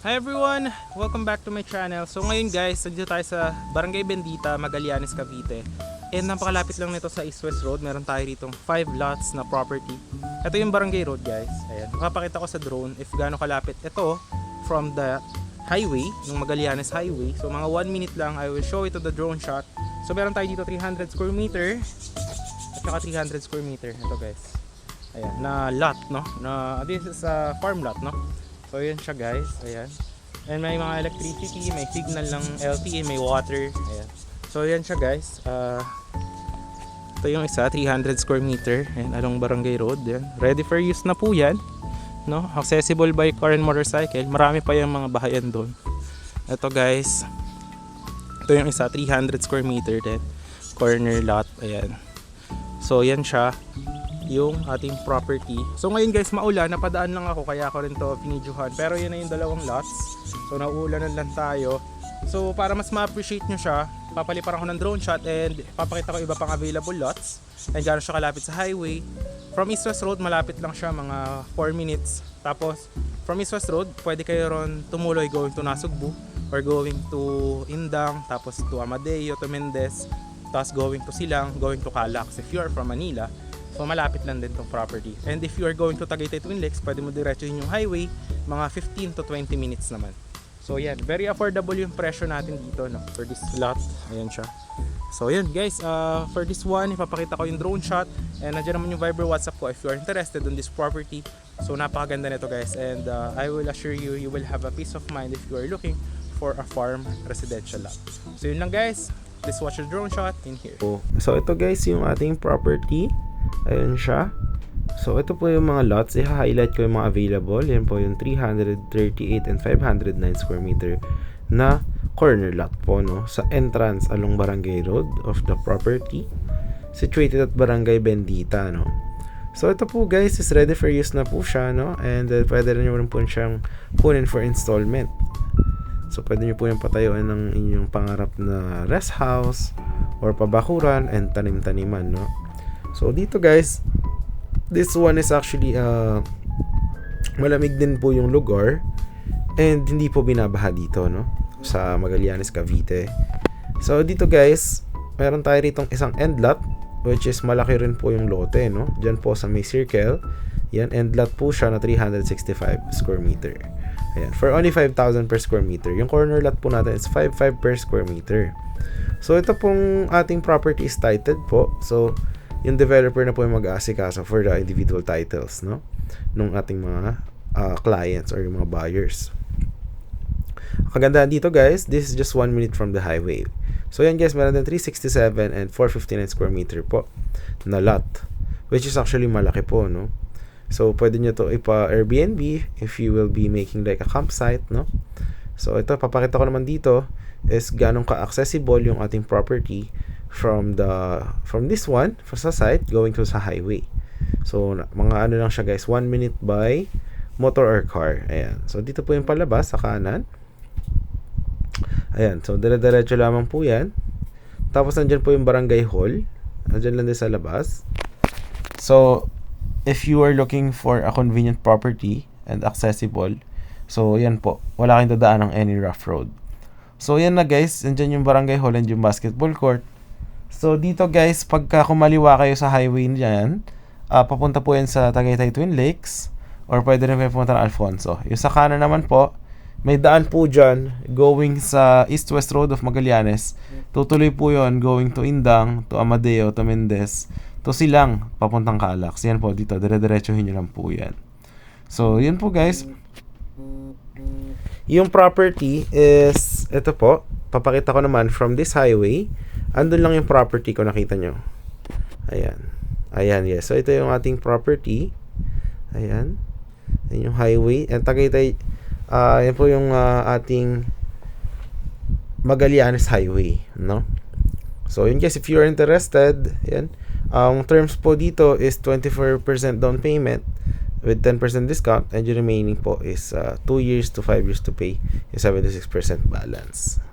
Hi everyone! Welcome back to my channel. So ngayon guys, nandito tayo sa Barangay Bendita, Magallanes, Cavite. And napakalapit lang nito sa East West Road. Meron tayo ditong 5 lots na property. Ito yung Barangay Road guys. Ayan. Makapakita ko sa drone if gaano kalapit. Ito from the highway, ng Magallanes Highway. So mga 1 minute lang, I will show it to the drone shot. So meron tayo dito 300 square meter at saka 300 square meter. Ito guys. Ayan, na lot, no? This is a farm lot, no? So yan siya guys, ayan. And may mga electricity, may signal ng LTE, may water, ayan. So yan siya guys. Ito yung isa, 300 square meter, ayan, along Barangay Road, yan. Ready for use na po yan, no? Accessible by car and motorcycle. Marami pa yung mga bahayan doon. Ito guys, ito yung isa, 300 square meter din, corner lot, ayan. So yan siya yung ating property. So ngayon guys, maulan, napadaan lang ako kaya ako rin to pinidyohan. Pero yun na yung dalawang lots. So nauulanan lang tayo. So para mas ma-appreciate nyo siya, papaliparan ko ng drone shot and papakita ko iba pang available lots. And gano'n siya kalapit sa highway. From East West Road, malapit lang siya, mga 4 minutes. Tapos from East West Road, pwede kayo ron tumuloy going to Nasugbu or going to Indang, tapos to Amadeo, to Mendez, tapos going to Silang, going to Calax if you are from Manila. So malapit lang din tong property. And if you are going to Tagaytay Twin Lakes, pwede mo diretsuhin yung highway, mga 15 to 20 minutes naman. So yan, very affordable yung presyo natin dito, no, for this lot. Ayan siya. So yan guys, for this one, ipapakita ko yung drone shot. And nandiyan naman yung Viber WhatsApp ko if you are interested on this property. So napakaganda nito guys. And I will assure you, you will have a peace of mind if you are looking for a farm residential lot. So yun lang guys, please watch the drone shot in here. So ito guys yung ating property. Ayun siya. So ito po yung mga lots. I-highlight ko yung mga available. Yan po yung 338 and 509 square meter na corner lot po, no, sa entrance along Barangay Road of the property, situated at Barangay Bendita, no. So ito po guys is ready for use na po siya, no, and pwede rin nyo rin po siyang kunin for installment. So pwede nyo po yung patayuan ng inyong pangarap na rest house or pabakuran and tanim-taniman, no. So dito guys, this one is actually malamig din po yung lugar and hindi po binabaha dito, no, sa Magallanes, Cavite. So dito guys, meron tayo ritong isang end lot which is malaki rin po yung lote, no. Diyan po sa may circle, yan, end lot po siya na 365 square meter. Ayan, for only 5,000 per square meter. Yung corner lot po natin is 5,500 per square meter. So ito pong ating property is titled po. So yung developer na po yung mag-aasikaso for the individual titles, no, nung ating mga clients or yung mga buyers. Kagandahan dito guys, this is just 1 minute from the highway. So yan guys, meron din 367 and 459 square meter po na lot, which is actually malaki po, no. So pwede nyo to ipa-Airbnb if you will be making like a campsite, no. So ito, papakita ko naman dito is ganong ka-accessible yung ating property from this one, sa site going to sa highway. So mga ano lang siya guys, 1 minute by motor or car. Ayan. So dito po yung palabas sa kanan. Ayan. So dire-diretso lamang po yan. Tapos nandyan po yung barangay hall. Nandyan lang din sa labas. So if you are looking for a convenient property and accessible, so yan po, wala kayong dadaan ng any rough road. So yan na guys, nandyan yung barangay hall and yung basketball court. So dito guys, pagka kumaliwa kayo sa highway niyan, papunta po yan sa Tagaytay Twin Lakes or pwede rin kayo pumunta ng Alfonso. Yung sa kanan naman po, may daan po dyan going sa East-West Road of Magallanes. Tutuloy po yon going to Indang, to Amadeo, to Mendez, to Silang, papuntang Calax. Yan po dito, dire-diretsuhin nyo lang po yan. So yun po guys. Yung property is, ito po, papakita ko naman from this highway. Andun lang yung property ko, nakita nyo. Ayan. Ayan, yes. So, ito yung ating property. Ayan. Ayan yung highway. And Tagaytay, yan po yung ating Magallanes Highway, no? So, yun guys, if you are interested, yan. Ang terms po dito is 24% down payment with 10% discount and yung remaining po is 2 years to 5 years to pay yung 76% balance.